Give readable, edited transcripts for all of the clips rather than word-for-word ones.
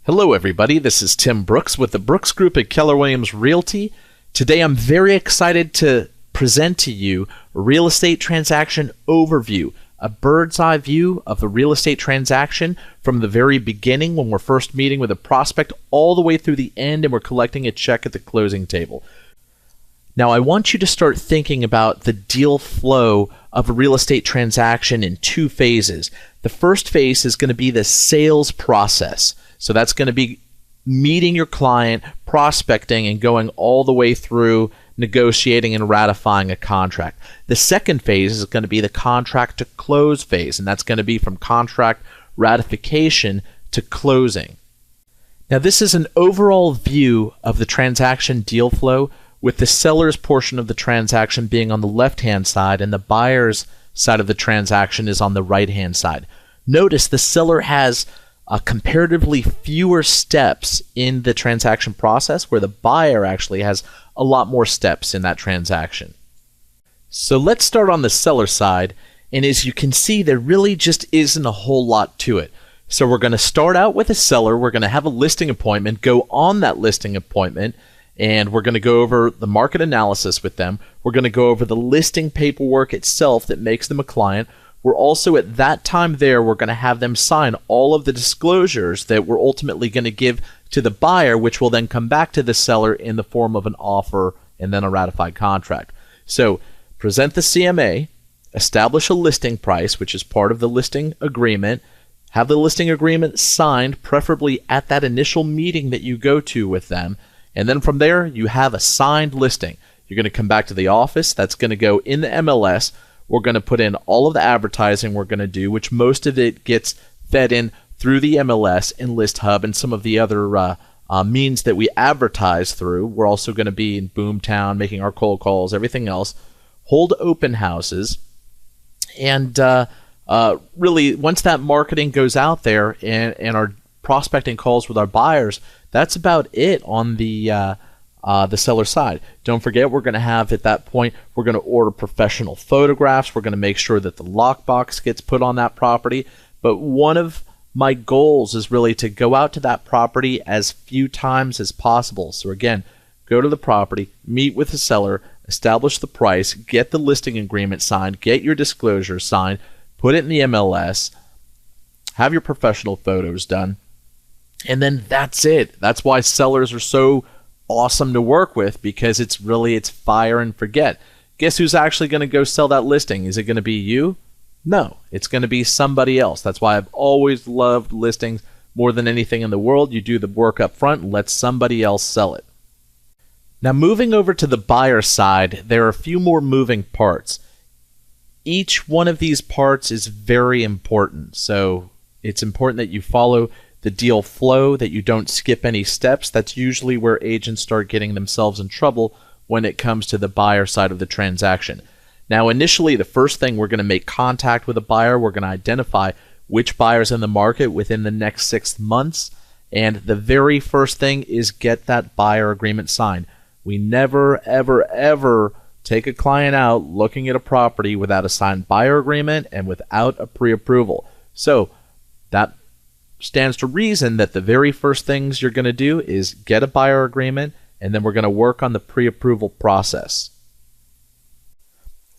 Hello everybody, this is Tim Brooks with the Brooks Group at Keller Williams Realty. Today I'm very excited to present to you a real estate transaction overview, a bird's eye view of the real estate transaction from the very beginning when we're first meeting with a prospect all the way through the end and we're collecting a check at the closing table. Now I want you to start thinking about the deal flow of a real estate transaction in two phases. The first phase is going to be the sales process. So that's going to be meeting your client, prospecting, and going all the way through negotiating and ratifying a contract. The second phase is going to be the contract to close phase, and that's going to be from contract ratification to closing. Now this is an overall view of the transaction deal flow, with the seller's portion of the transaction being on the left-hand side and the buyer's side of the transaction is on the right-hand side. Notice the seller has comparatively fewer steps in the transaction process, where the buyer actually has a lot more steps in that transaction. So let's start on the seller side, and as you can see, there really just isn't a whole lot to it. So we're going to start out with a seller, we're going to have a listing appointment, go on that listing appointment, and we're going to go over the market analysis with them. We're going to go over the listing paperwork itself that makes them a client. We're also at that time there, we're going to have them sign all of the disclosures that we're ultimately going to give to the buyer, which will then come back to the seller in the form of an offer and then a ratified contract. So present the CMA, establish a listing price, which is part of the listing agreement, have the listing agreement signed, preferably at that initial meeting that you go to with them, and then from there you have a signed listing. You're going to come back to the office, that's going to go in the MLS. We're going to put in all of the advertising we're going to do, which most of it gets fed in through the MLS and List Hub and some of the other means that we advertise through. We're also going to be in Boomtown, making our cold calls, everything else. Hold open houses. And really, once that marketing goes out there and our prospecting calls with our buyers, that's about it on the seller side. Don't forget, we're going to have at that point, we're going to order professional photographs. We're going to make sure that the lockbox gets put on that property. But one of my goals is really to go out to that property as few times as possible. So again, go to the property, meet with the seller, establish the price, get the listing agreement signed, get your disclosure signed, put it in the MLS, have your professional photos done, and then that's it. That's why sellers are so awesome to work with, because it's fire and forget. Guess who's actually going to go sell that listing? Is it going to be you? No, it's going to be somebody else. That's why I've always loved listings more than anything in the world. You do the work up front and let somebody else sell it. Now moving over to the buyer side, there are a few more moving parts. Each one of these parts is very important. So it's important that you follow the deal flow, that you don't skip any steps. That's usually where agents start getting themselves in trouble when it comes to the buyer side of the transaction. Now initially, the first thing, we're going to make contact with a buyer. We're going to identify which buyer's in the market within the next 6 months. And the very first thing is get that buyer agreement signed. We never, ever, ever take a client out looking at a property without a signed buyer agreement and without a pre-approval. So that stands to reason that the very first things you're going to do is get a buyer agreement, and then we're going to work on the pre-approval process.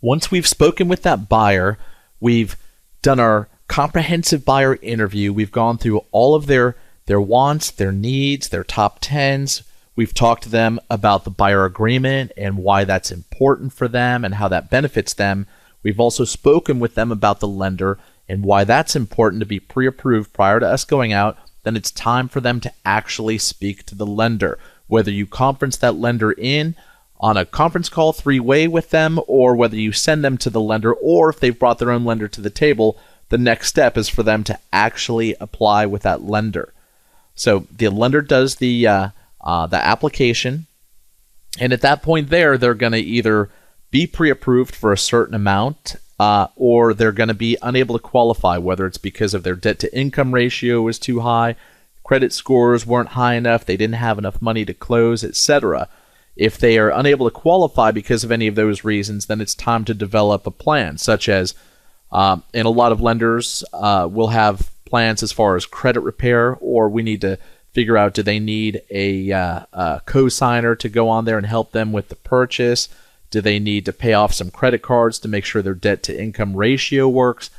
Once we've spoken with that buyer, we've done our comprehensive buyer interview, we've gone through all of their wants, their needs, their top 10s. We've talked to them about the buyer agreement and why that's important for them and how that benefits them. We've also spoken with them about the lender and why that's important to be pre-approved prior to us going out. Then it's time for them to actually speak to the lender. Whether you conference that lender in on a conference call 3-way with them, or whether you send them to the lender, or if they've brought their own lender to the table, the next step is for them to actually apply with that lender. So the lender does the application, and at that point there, they're going to either be pre-approved for a certain amount, or they're going to be unable to qualify, whether it's because of their debt-to-income ratio was too high, credit scores weren't high enough, they didn't have enough money to close, etc. If they are unable to qualify because of any of those reasons, then it's time to develop a plan, such as, and a lot of lenders will have plans as far as credit repair, or we need to figure out, do they need a co-signer to go on there and help them with the purchase? Do they need to pay off some credit cards to make sure their debt-to-income ratio works,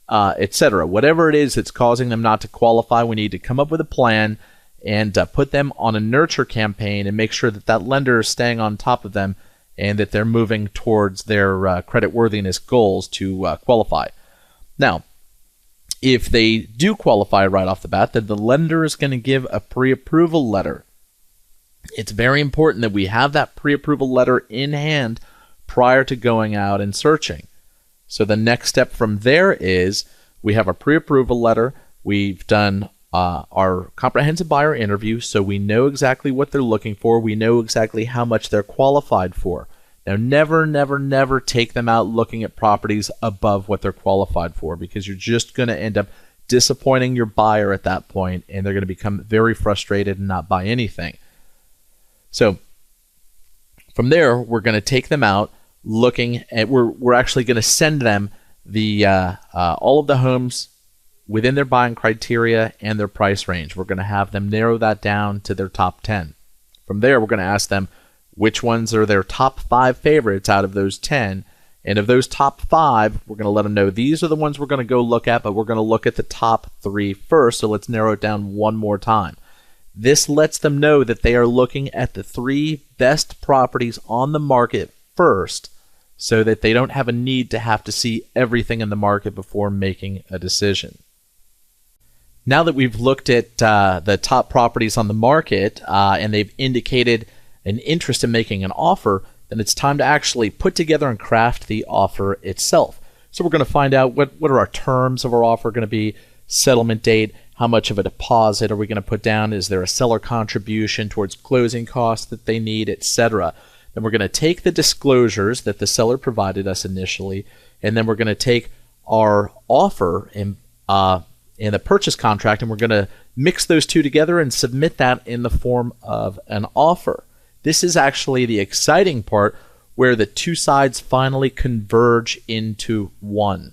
etc.? Whatever it is that's causing them not to qualify, we need to come up with a plan and put them on a nurture campaign and make sure that that lender is staying on top of them and that they're moving towards their creditworthiness goals to qualify. Now, if they do qualify right off the bat, then the lender is going to give a pre-approval letter. It's very important that we have that pre-approval letter in hand prior to going out and searching. So the next step from there is we have a pre-approval letter. We've done our comprehensive buyer interview, so we know exactly what they're looking for. We know exactly how much they're qualified for. Now, never, never, never take them out looking at properties above what they're qualified for, because you're just going to end up disappointing your buyer at that point, and they're going to become very frustrated and not buy anything. So from there, we're going to take them out looking at, we're actually going to send them the all of the homes within their buying criteria and their price range. We're going to have them narrow that down to their top 10. From there, we're going to ask them which ones are their top 5 favorites out of those 10. And of those top 5, we're going to let them know these are the ones we're going to go look at, but we're going to look at the top 3 first. So let's narrow it down one more time. This lets them know that they are looking at the 3 best properties on the market first, so that they don't have a need to have to see everything in the market before making a decision. Now that we've looked at the top properties on the market and they've indicated an interest in making an offer, then it's time to actually put together and craft the offer itself. So we're going to find out what are our terms of our offer going to be, settlement date, how much of a deposit are we going to put down, is there a seller contribution towards closing costs that they need, etc. Then we're going to take the disclosures that the seller provided us initially, and then we're going to take our offer in the purchase contract, and we're going to mix those two together and submit that in the form of an offer. This is actually the exciting part, where the two sides finally converge into one.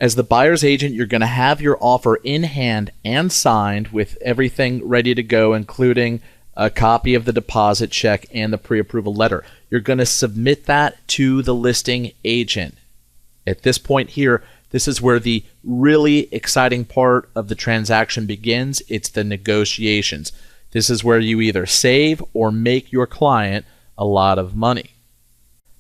As the buyer's agent, you're going to have your offer in hand and signed with everything ready to go, including a copy of the deposit check and the pre-approval letter. You're going to submit that to the listing agent. At this point here, this is where the really exciting part of the transaction begins. It's the negotiations. This is where you either save or make your client a lot of money.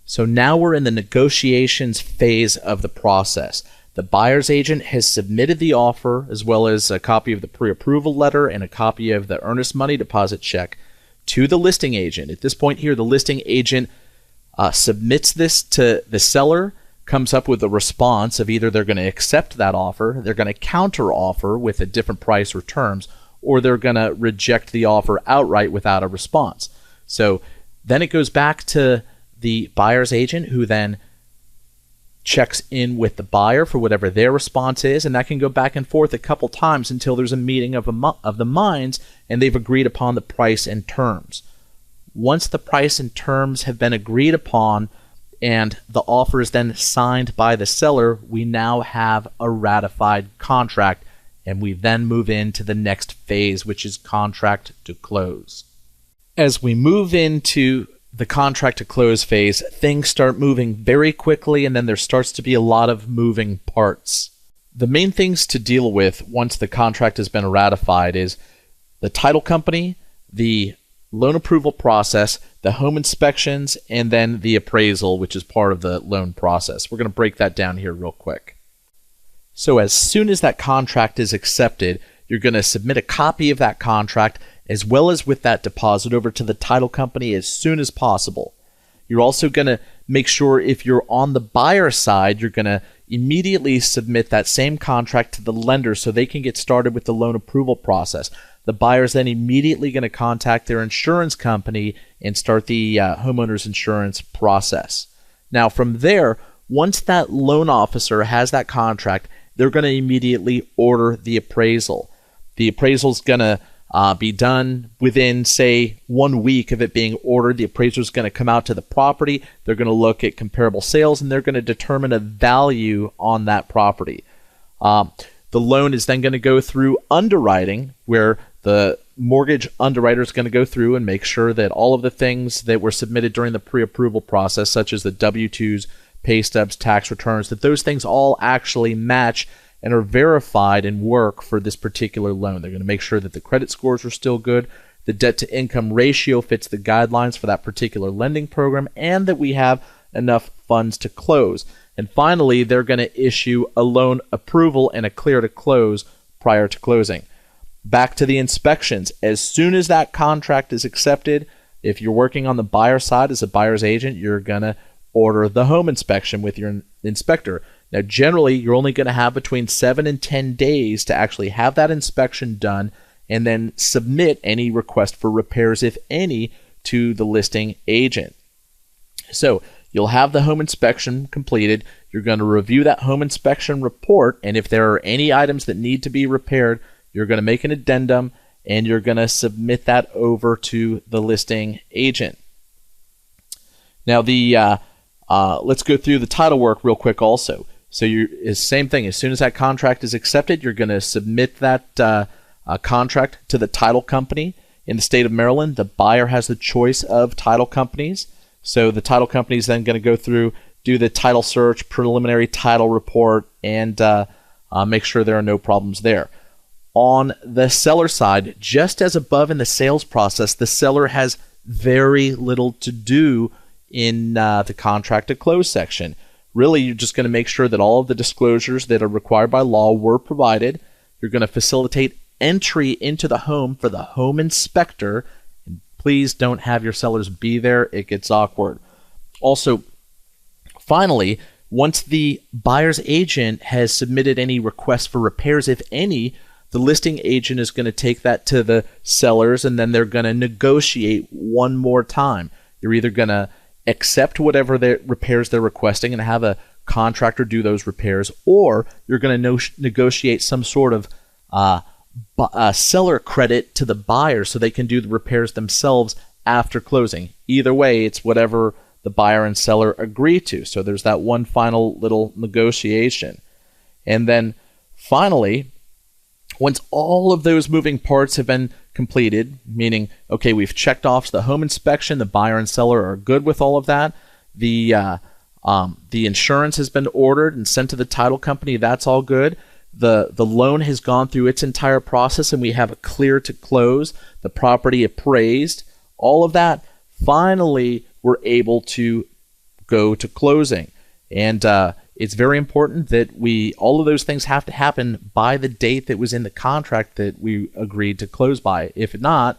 So now we're in the negotiations phase of the process. The buyer's agent has submitted the offer, as well as a copy of the pre-approval letter and a copy of the earnest money deposit check, to the listing agent. At this point here, the listing agent submits this to the seller, comes up with a response of either they're going to accept that offer, they're going to counter offer with a different price or terms, or they're going to reject the offer outright without a response. So then it goes back to the buyer's agent, who then checks in with the buyer for whatever their response is, and that can go back and forth a couple times until there's a meeting of the minds and they've agreed upon the price and terms. Once the price and terms have been agreed upon and the offer is then signed by the seller, we now have a ratified contract, and we then move into the next phase, which is contract to close. As we move into the contract to close phase, things start moving very quickly, and then there starts to be a lot of moving parts. The main things to deal with once the contract has been ratified is the title company, the loan approval process, the home inspections, and then the appraisal, which is part of the loan process. We're going to break that down here real quick. So as soon as that contract is accepted, you're going to submit a copy of that contract as well as with that deposit over to the title company as soon as possible. You're also going to make sure, if you're on the buyer side, you're going to immediately submit that same contract to the lender so they can get started with the loan approval process. The buyer's then immediately going to contact their insurance company and start the homeowner's insurance process. Now from there, once that loan officer has that contract, they're going to immediately order the appraisal. The appraisal is going to be done within, say, 1 week of it being ordered. The appraiser is going to come out to the property. They're going to look at comparable sales, and they're going to determine a value on that property. The loan is then going to go through underwriting, where the mortgage underwriter is going to go through and make sure that all of the things that were submitted during the pre-approval process, such as the W-2s, pay stubs, tax returns, that those things all actually match and are verified and work for this particular loan. They're going to make sure that the credit scores are still good, the debt-to-income ratio fits the guidelines for that particular lending program, and that we have enough funds to close. And finally, they're going to issue a loan approval and a clear to close prior to closing. Back to the inspections. As soon as that contract is accepted, if you're working on the buyer side as a buyer's agent, you're going to order the home inspection with your inspector. Now, generally, you're only going to have between 7 and 10 days to actually have that inspection done and then submit any request for repairs, if any, to the listing agent. So you'll have the home inspection completed. You're going to review that home inspection report, and if there are any items that need to be repaired, you're going to make an addendum and you're going to submit that over to the listing agent. Now, let's go through the title work real quick also. So it's the same thing. As soon as that contract is accepted, you're going to submit that contract to the title company. In the state of Maryland, the buyer has the choice of title companies. So the title company is then going to go through, do the title search, preliminary title report, and make sure there are no problems there. On the seller side, just as above in the sales process, the seller has very little to do in the contract to close section. Really, you're just going to make sure that all of the disclosures that are required by law were provided. You're going to facilitate entry into the home for the home inspector. And please don't have your sellers be there. It gets awkward. Also, finally, once the buyer's agent has submitted any requests for repairs, if any, the listing agent is going to take that to the sellers, and then they're going to negotiate one more time. You're either going to accept whatever repairs they're requesting and have a contractor do those repairs, or you're going to negotiate some sort of seller credit to the buyer so they can do the repairs themselves after closing. Either way, it's whatever the buyer and seller agree to. So there's that one final little negotiation. And then finally, once all of those moving parts have been completed, meaning, okay, we've checked off the home inspection, the buyer and seller are good with all of that, the insurance has been ordered and sent to the title company, that's all good, the loan has gone through its entire process and we have a clear to close, the property appraised, all of that, finally we're able to go to closing. And it's very important that all of those things have to happen by the date that was in the contract that we agreed to close by. If not,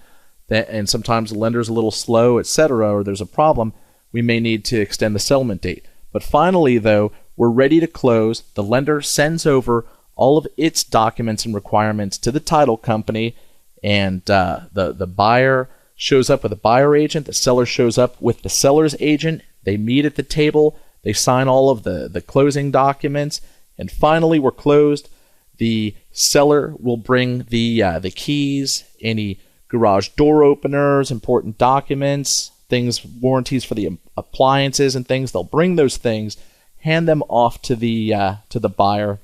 and sometimes the lender's a little slow, etc., or there's a problem, we may need to extend the settlement date. But finally, though, we're ready to close. The lender sends over all of its documents and requirements to the title company, and the buyer shows up with a buyer agent. The seller shows up with the seller's agent. They meet at the table. They sign all of the closing documents, and finally we're closed. The seller will bring the keys, any garage door openers, important documents, things, warranties for the appliances and things. They'll bring those things, hand them off to the buyer.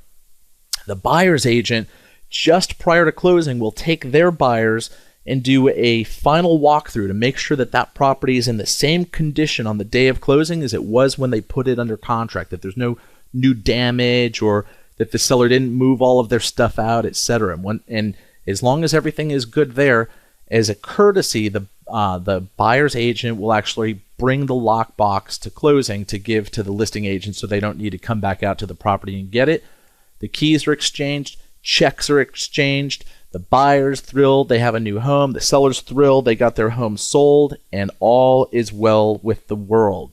The buyer's agent, just prior to closing, will take their buyers and do a final walkthrough to make sure that that property is in the same condition on the day of closing as it was when they put it under contract, that there's no new damage or that the seller didn't move all of their stuff out, etc. And as long as everything is good there, as a courtesy, the buyer's agent will actually bring the lockbox to closing to give to the listing agent so they don't need to come back out to the property and get it. The keys are exchanged, checks are exchanged, the buyer's thrilled, they have a new home, the seller's thrilled, they got their home sold, and all is well with the world.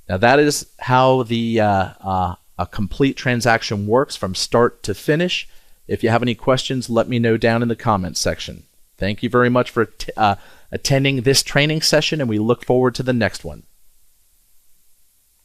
Now that is how a complete transaction works from start to finish. If you have any questions, let me know down in the comments section. Thank you very much for attending this training session, and we look forward to the next one.